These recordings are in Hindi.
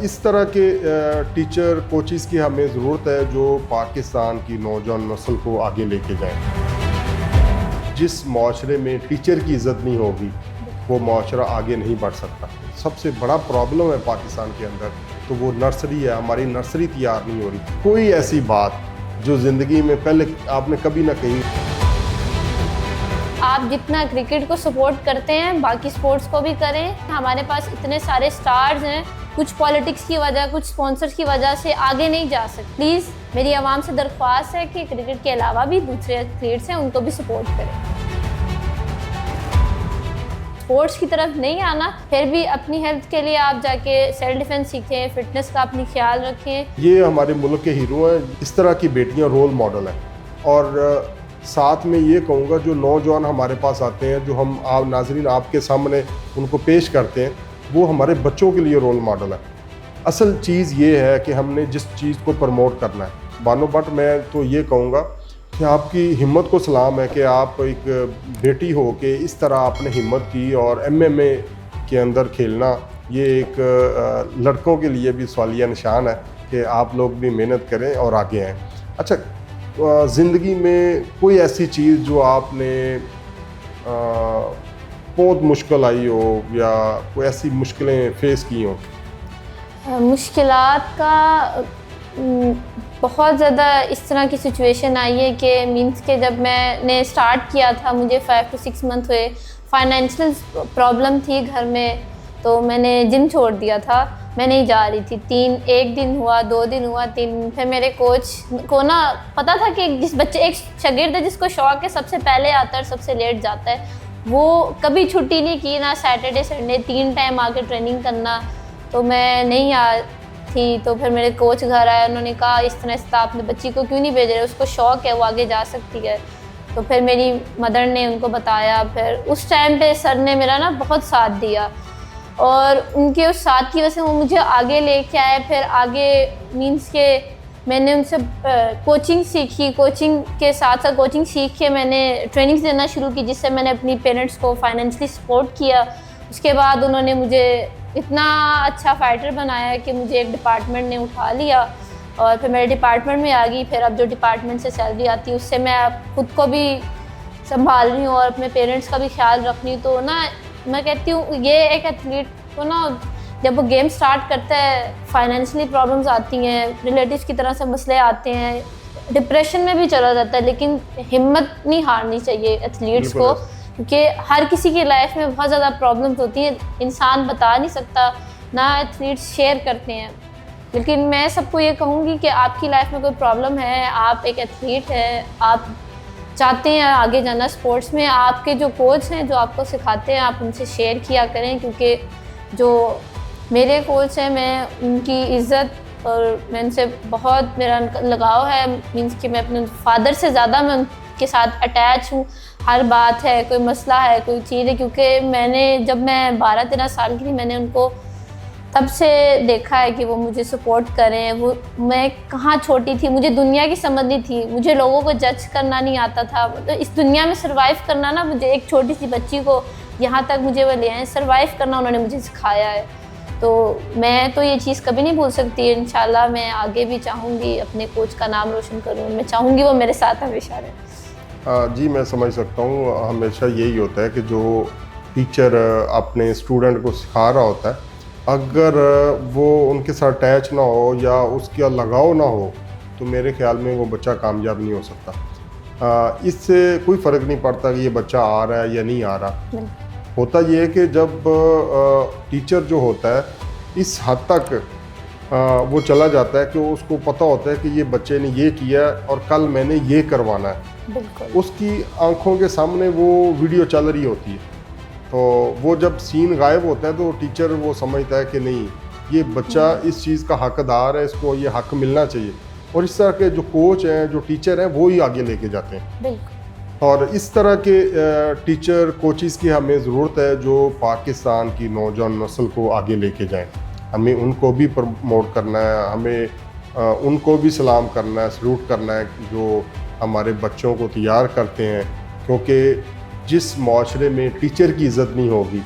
इस तरह के टीचर कोचिज़ की हमें ज़रूरत है जो पाकिस्तान की नौजवान नस्ल को आगे लेके जाएं। जिस माशरे में टीचर की इज़्ज़त नहीं होगी वो माशरा आगे नहीं बढ़ सकता। सबसे बड़ा प्रॉब्लम है पाकिस्तान के अंदर तो वो नर्सरी है, हमारी नर्सरी तैयार नहीं हो रही। कोई ऐसी बात जो ज़िंदगी में पहले आपने कभी ना कही। आप जितना क्रिकेट को सपोर्ट करते हैं बाकी स्पोर्ट्स को भी करें। हमारे पास इतने सारे स्टार्स हैं, कुछ पॉलिटिक्स की वजह, कुछ स्पॉन्सर्स की वजह से आगे नहीं जा सकते। प्लीज़ मेरी आवाम से दरख्वास्त है कि क्रिकेट के अलावा भी दूसरे एथलीट्स हैं उनको भी सपोर्ट करें। स्पोर्ट्स की तरफ नहीं आना, फिर भी अपनी हेल्थ के लिए आप जाके सेल्फ डिफेंस सीखें, फिटनेस का अपनी ख्याल रखें। ये हमारे मुल्क के हीरो हैं, इस तरह की बेटियां रोल मॉडल हैं। और साथ में ये कहूँगा जो नौजवान हमारे पास आते हैं, जो हम आप नाज़रीन आपके सामने उनको पेश करते हैं, वो हमारे बच्चों के लिए रोल मॉडल है। असल चीज़ ये है कि हमने जिस चीज़ को प्रमोट करना है। बानो भट्ट, मैं तो ये कहूँगा कि आपकी हिम्मत को सलाम है कि आप एक बेटी हो के इस तरह आपने हिम्मत की। और MMA के अंदर खेलना ये एक लड़कों के लिए भी सवालिया निशान है कि आप लोग भी मेहनत करें और आगे आएँ। अच्छा, ज़िंदगी में कोई ऐसी चीज़ जो आपने बहुत मुश्किल आई हो या कोई ऐसी मुश्किलें फेस की हो? मुश्किलात का बहुत ज़्यादा इस तरह की सिचुएशन आई है कि मीन्स के जब मैंने स्टार्ट किया था मुझे 5 to 6 मंथ हुए, फाइनेंशियल प्रॉब्लम थी घर में, तो मैंने जिम छोड़ दिया था। मैं नहीं जा रही थी। 1 दिन हुआ, 2 दिन हुआ, 3। फिर मेरे कोच को ना पता था कि जिस बच्चे, एक शागिर्द है जिसको शौक है सबसे पहले आता है और सबसे लेट जाता है, वो कभी छुट्टी नहीं की, ना सैटरडे संडे 3 टाइम आके ट्रेनिंग करना। तो मैं नहीं आ थी। तो फिर मेरे कोच घर आए, उन्होंने कहा इस तरह आपने बच्ची को क्यों नहीं भेज रहे, उसको शौक है, वो आगे जा सकती है। तो फिर मेरी मदर ने उनको बताया। फिर उस टाइम पे सर ने मेरा ना बहुत साथ दिया और उनके उस साथ की वजह से वो मुझे आगे लेके आए। फिर आगे मीन्स के मैंने उनसे कोचिंग सीखी, कोचिंग के साथ साथ कोचिंग सीख के मैंने ट्रेनिंग्स देना शुरू की, जिससे मैंने अपनी पेरेंट्स को फाइनेंशियली सपोर्ट किया। उसके बाद उन्होंने मुझे इतना अच्छा फाइटर बनाया कि मुझे एक डिपार्टमेंट ने उठा लिया और फिर मेरे डिपार्टमेंट में आ गई। फिर अब जो डिपार्टमेंट से सैलरी आती है उससे मैं खुद को भी संभाल रही हूँ और अपने पेरेंट्स का भी ख्याल रख रही हूँ। तो ना मैं कहती हूँ ये एक एथलीट को ना जब वो गेम स्टार्ट करता है फाइनेंशियली प्रॉब्लम्स आती हैं, रिलेटिव्स की तरह से मसले आते हैं, डिप्रेशन में भी चला जाता है, लेकिन हिम्मत नहीं हारनी चाहिए एथलीट्स को, क्योंकि हर किसी की लाइफ में बहुत ज़्यादा प्रॉब्लम्स होती हैं। इंसान बता नहीं सकता, ना एथलीट्स शेयर करते हैं। लेकिन मैं सबको ये कहूँगी कि आपकी लाइफ में कोई प्रॉब्लम है, आप एक एथलीट हैं, आप चाहते हैं आगे जाना स्पोर्ट्स में, आपके जो कोच हैं जो आपको सिखाते हैं आप उनसे शेयर किया करें। क्योंकि जो मेरे कोच हैं मैं उनकी इज़्ज़त और मैं उनसे बहुत मेरा लगाव है। मीन्स कि मैं अपने फादर से ज़्यादा मैं उनके साथ अटैच हूँ। हर बात है, कोई मसला है, कोई चीज़ है, क्योंकि मैंने जब मैं 12-13 साल की थी मैंने उनको तब से देखा है कि वो मुझे सपोर्ट करें। वो मैं कहाँ छोटी थी, मुझे दुनिया की समझ नहीं थी, मुझे लोगों को जज करना नहीं आता था। तो इस दुनिया में सर्वाइव करना ना, मुझे एक छोटी सी बच्ची को यहाँ तक मुझे वो ले आए, सर्वाइव करना उन्होंने मुझे सिखाया है। तो मैं तो ये चीज़ कभी नहीं भूल सकती। इंशाल्लाह मैं आगे भी चाहूँगी अपने कोच का नाम रोशन करूँ, मैं चाहूँगी वो मेरे साथ हमेशा रहे। जी, मैं समझ सकता हूँ। हमेशा यही होता है कि जो टीचर अपने स्टूडेंट को सिखा रहा होता है, अगर वो उनके साथ अटैच ना हो या उसका लगाव ना हो तो मेरे ख्याल में वो बच्चा कामयाब नहीं हो सकता। इससे कोई फ़र्क नहीं पड़ता कि ये बच्चा आ रहा है या नहीं आ रहा। होता ये है कि जब टीचर जो होता है इस हद तक वो चला जाता है कि उसको पता होता है कि ये बच्चे ने ये किया और कल मैंने ये करवाना है, उसकी आंखों के सामने वो वीडियो चल रही होती है। तो वो जब सीन गायब होता है तो टीचर वो समझता है कि नहीं, ये बच्चा इस चीज़ का हकदार है, इसको ये हक मिलना चाहिए। और इस तरह के जो कोच हैं, जो टीचर हैं, वो ही आगे लेके जाते हैं। और इस तरह के टीचर कोचिज़ की हमें ज़रूरत है जो पाकिस्तान की नौजवान नस्ल को आगे लेके जाएं। हमें उनको भी प्रमोट करना है, हमें उनको भी सलाम करना है, सल्यूट करना है जो हमारे बच्चों को तैयार करते हैं। क्योंकि जिस माशरे में टीचर की इज़्ज़त नहीं होगी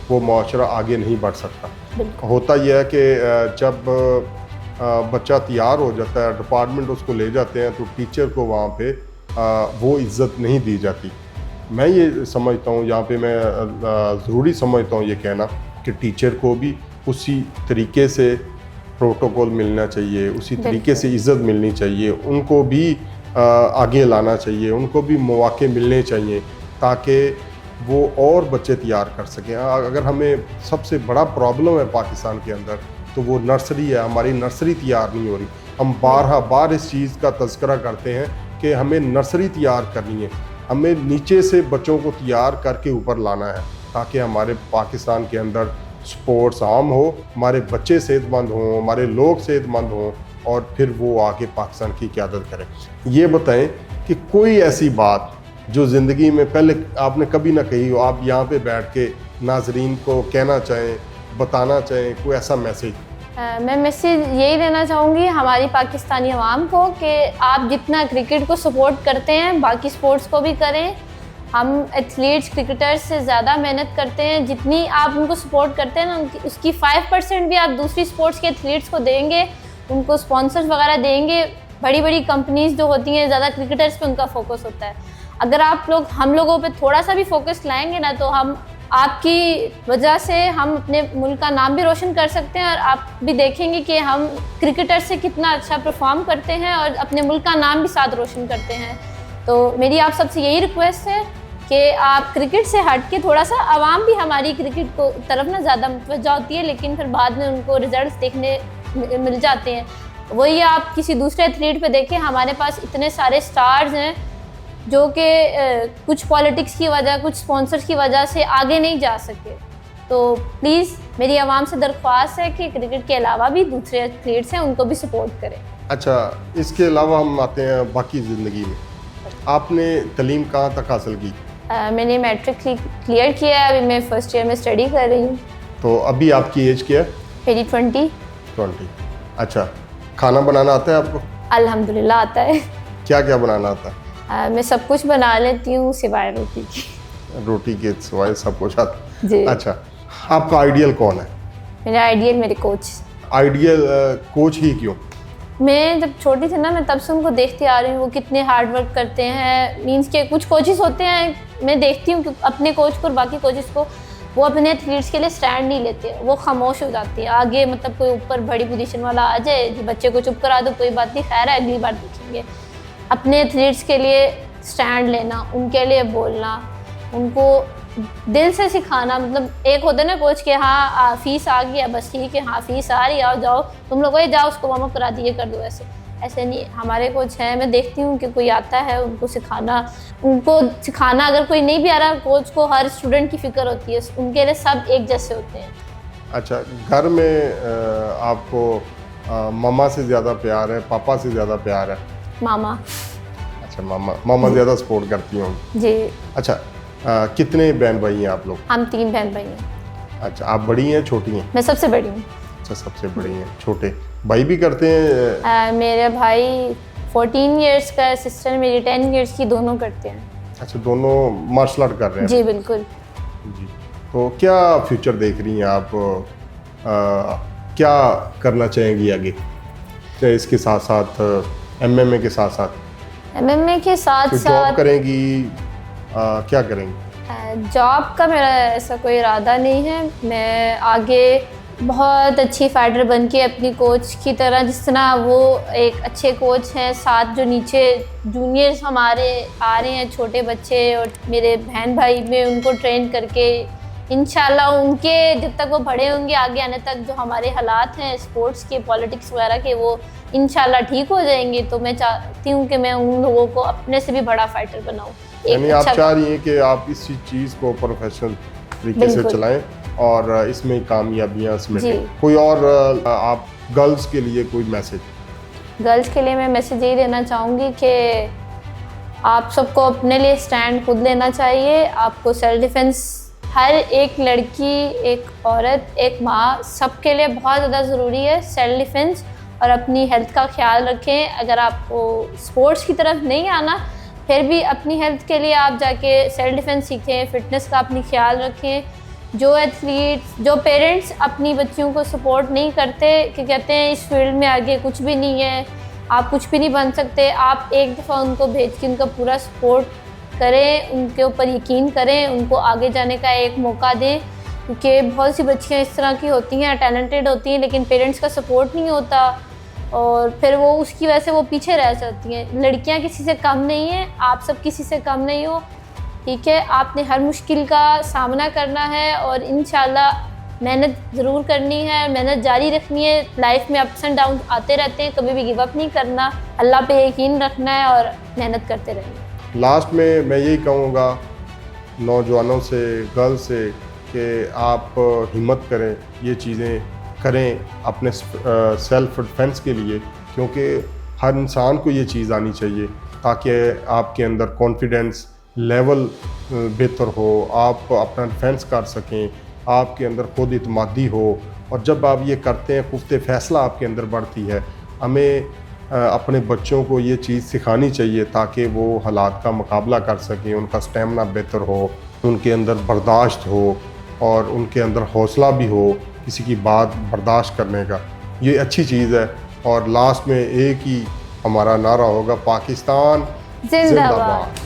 वो माशरा आगे नहीं बढ़ सकता। बिल्कुल। होता यह है कि जब बच्चा तैयार हो जाता है, डिपार्टमेंट उसको ले जाते हैं, तो टीचर को वहाँ पे वो इज़्ज़त नहीं दी जाती। मैं ये समझता हूँ, यहाँ पे मैं ज़रूरी समझता हूँ ये कहना कि टीचर को भी उसी तरीके से प्रोटोकॉल मिलना चाहिए, उसी तरीके से इज़्ज़त मिलनी चाहिए, उनको भी आगे लाना चाहिए, उनको भी मौके मिलने चाहिए ताकि वो और बच्चे तैयार कर सकें। अगर हमें सबसे बड़ा प्रॉब्लम है पाकिस्तान के अंदर तो वो नर्सरी है, हमारी नर्सरी तैयार नहीं हो रही। हम बार इस चीज़ का तज़किरा करते हैं कि हमें नर्सरी तैयार करनी है, हमें नीचे से बच्चों को तैयार करके ऊपर लाना है ताकि हमारे पाकिस्तान के अंदर स्पोर्ट्स आम हो, हमारे बच्चे सेहतमंद हों, हमारे लोग सेहतमंद हों और फिर वो आके पाकिस्तान की क़यादत करें। ये बताएं कि कोई ऐसी बात जो ज़िंदगी में पहले आपने कभी ना कही हो, आप यहाँ पे बैठ के नाजरीन को कहना चाहें, बताना चाहें, कोई ऐसा मैसेज? मैं मैसेज यही देना चाहूँगी हमारी पाकिस्तानी अवाम को कि आप जितना क्रिकेट को सपोर्ट करते हैं बाकी स्पोर्ट्स को भी करें। हम एथलीट्स क्रिकेटर्स से ज़्यादा मेहनत करते हैं, जितनी आप उनको सपोर्ट करते हैं ना उसकी 5% भी आप दूसरी स्पोर्ट्स के एथलीट्स को देंगे, उनको स्पॉन्सर्स वगैरह देंगे। बड़ी बड़ी कंपनीज़ जो होती हैं ज़्यादा क्रिकेटर्स पे उनका फोकस होता है। अगर आप लोग हम लोगों पे थोड़ा सा भी फोकस लाएंगे ना तो हम आपकी वजह से हम अपने मुल्क का नाम भी रोशन कर सकते हैं और आप भी देखेंगे कि हम क्रिकेटर से कितना अच्छा परफॉर्म करते हैं और अपने मुल्क का नाम भी साथ रोशन करते हैं। तो मेरी आप सबसे यही रिक्वेस्ट है कि आप क्रिकेट से हट के थोड़ा सा आवाम भी हमारी क्रिकेट को तरफ ना ज़्यादा मुतवज्जा होती है, लेकिन फिर बाद में उनको रिजल्ट्स देखने मिल जाते हैं। वही आप किसी दूसरे एथलीट पे देखें, हमारे पास इतने सारे स्टार्स हैं जो कि कुछ पॉलिटिक्स की वजह, कुछ स्पॉन्सर्स की वजह से आगे नहीं जा सके। तो प्लीज़ मेरी आवाम से दरख्वास्त है कि क्रिकेट के अलावा भी दूसरे एथलीट्स हैं उनको भी सपोर्ट करें। अच्छा, इसके अलावा हम आते हैं बाकी ज़िंदगी में। आपने तालीम कहाँ तक हासिल की? मैंने मैट्रिक क्लियर किया है, अभी मैं फर्स्ट ईयर में स्टडी कर रही हूँ। तो अभी आपकी एज क्या है? मेरी 20। अच्छा, खाना बनाना आता है आपको? अल्हम्दुलिल्लाह आता है। क्या क्या बनाना आता है? मैं सब कुछ बना लेती हूँ सिवाय रोटी की। रोटी के सिवाय सब कुछ आता? जी। अच्छा, आपका आइडियल कौन है? मेरा आइडियल मेरे कोच। आइडियल कोच ही क्यों? मैं जब छोटी थी ना, मैं तब से उनको देखती आ रही हूँ वो कितने हार्ड वर्क करते हैं। मींस के कुछ कोचेस होते हैं, मैं देखती हूँ कि अपने कोच को और बाकी कोचेस को, वो अपने एथलीट्स के लिए स्टैंड नहीं लेते, वो खामोश हो जाती है। आगे मतलब कोई ऊपर बड़ी पोजीशन वाला आ जाए, बच्चे को चुप करा दो, कोई बात नहीं, खैर है अगली बार देखेंगे। अपने एथलीट्स के लिए स्टैंड लेना, उनके लिए बोलना, उनको दिल से सिखाना। मतलब एक होता है ना कोच के, हाँ फीस आ गया बस ठीक है, हाँ फीस आ रही, आओ जाओ तुम लोग, वही जाओ उसको वार्म अप करा दिए, कर दो। ऐसे नहीं, हमारे कोच हैं, मैं देखती हूँ कि कोई आता है उनको सिखाना अगर कोई नहीं भी आ रहा, कोच को हर स्टूडेंट की फिक्र होती है, उनके लिए सब एक जैसे होते हैं। अच्छा, घर में आपको मामा से ज़्यादा प्यार है, पापा से ज़्यादा प्यार है? मामा। अच्छा, मामा ज़्यादा सपोर्ट करती होंगी। जी। अच्छा, कितने बहन भाई हैं आप लोग? हम 3 बहन भाई हैं। अच्छा, आप बड़ी हैं छोटी हैं? मैं सबसे बड़ी हूँ। अच्छा, सबसे बड़ी हैं। छोटे भाई भी करते हैं? मेरे भाई 14 इयर्स का, सिस्टर मेरी 10 इयर्स की, दोनों करते हैं। अच्छा, दोनों मार्शल आर्ट कर रहे हैं? जी बिल्कुल। जी। तो क्या फ्यूचर देख रही हैं आप? क्या करना चाहेंगी आगे, चाहे इसके साथ साथ MMA के साथ साथ? MMA के साथ तो साथ जॉब करेंगी? क्या करेंगे? जॉब का मेरा ऐसा कोई इरादा नहीं है। मैं आगे बहुत अच्छी फाइटर बन के अपनी कोच की तरह, जिस तरह वो एक अच्छे कोच हैं, साथ जो नीचे जूनियर्स हमारे आ रहे हैं, छोटे बच्चे और मेरे बहन भाई, मैं उनको ट्रेन करके इंशाल्लाह उनके जब तक वो बड़े होंगे, आगे आने तक जो हमारे हालात हैं स्पोर्ट्स के, पॉलिटिक्स वगैरह के, वो इंशाल्लाह ठीक हो जाएंगे। तो मैं चाहती हूँ कि मैं उन लोगों को अपने से भी बड़ा फाइटर बनाऊँ। यानी आप चाह रही हैं कि आप इस चीज़ को प्रोफेशनल तरीके से चलाएं और इसमें कामयाबियां समेटें। कोई और आप गर्ल्स के लिए कोई मैसेज? गर्ल्स के लिए मैं मैसेज यही देना चाहूँगी कि आप सबको अपने लिए स्टैंड खुद लेना चाहिए। आपको सेल्फ डिफेंस, हर एक लड़की, एक औरत, एक माँ, सबके लिए बहुत ज़्यादा ज़रूरी है सेल्फ डिफेंस। और अपनी हेल्थ का ख्याल रखें। अगर आपको स्पोर्ट्स की तरफ नहीं आना, फिर भी अपनी हेल्थ के लिए आप जाके सेल्फ डिफेंस सीखें, फ़िटनेस का अपनी ख्याल रखें। जो एथलीट्स, जो पेरेंट्स अपनी बच्चियों को सपोर्ट नहीं करते, कि कहते हैं इस फील्ड में आगे कुछ भी नहीं है, आप कुछ भी नहीं बन सकते, आप एक दफ़ा उनको भेज के उनका पूरा सपोर्ट करें, उनके ऊपर यकीन करें, उनको आगे जाने का एक मौका दें। क्योंकि बहुत सी बच्चियाँ इस तरह की होती हैं, टैलेंटेड होती हैं, लेकिन पेरेंट्स का सपोर्ट नहीं होता और फिर वो उसकी वजह से वो पीछे रह जाती हैं। लड़कियाँ किसी से कम नहीं हैं, आप सब किसी से कम नहीं हो, ठीक है। आपने हर मुश्किल का सामना करना है और इंशाल्लाह मेहनत ज़रूर करनी है, मेहनत जारी रखनी है। लाइफ में अप्स एंड डाउन आते रहते हैं, कभी भी गिव अप नहीं करना, अल्लाह पे यकीन रखना है और मेहनत करते रहना। लास्ट में मैं यही कहूँगा नौजवानों से, गर्ल्स से, कि आप हिम्मत करें, ये चीज़ें करें अपने सेल्फ डिफेंस के लिए, क्योंकि हर इंसान को ये चीज़ आनी चाहिए ताकि आपके अंदर कॉन्फिडेंस लेवल बेहतर हो, आप अपना डिफेंस कर सकें, आपके अंदर खुद इत्मीदी हो। और जब आप ये करते हैं, पुख्ते फ़ैसला आपके अंदर बढ़ती है। हमें अपने बच्चों को ये चीज़ सिखानी चाहिए ताकि वो हालात का मुकाबला कर सकें, उनका स्टेमिना बेहतर हो, उनके अंदर बर्दाश्त हो और उनके अंदर हौसला भी हो किसी की बात बर्दाश्त करने का। ये अच्छी चीज़ है। और लास्ट में एक ही हमारा नारा होगा, पाकिस्तान जिंदाबाद।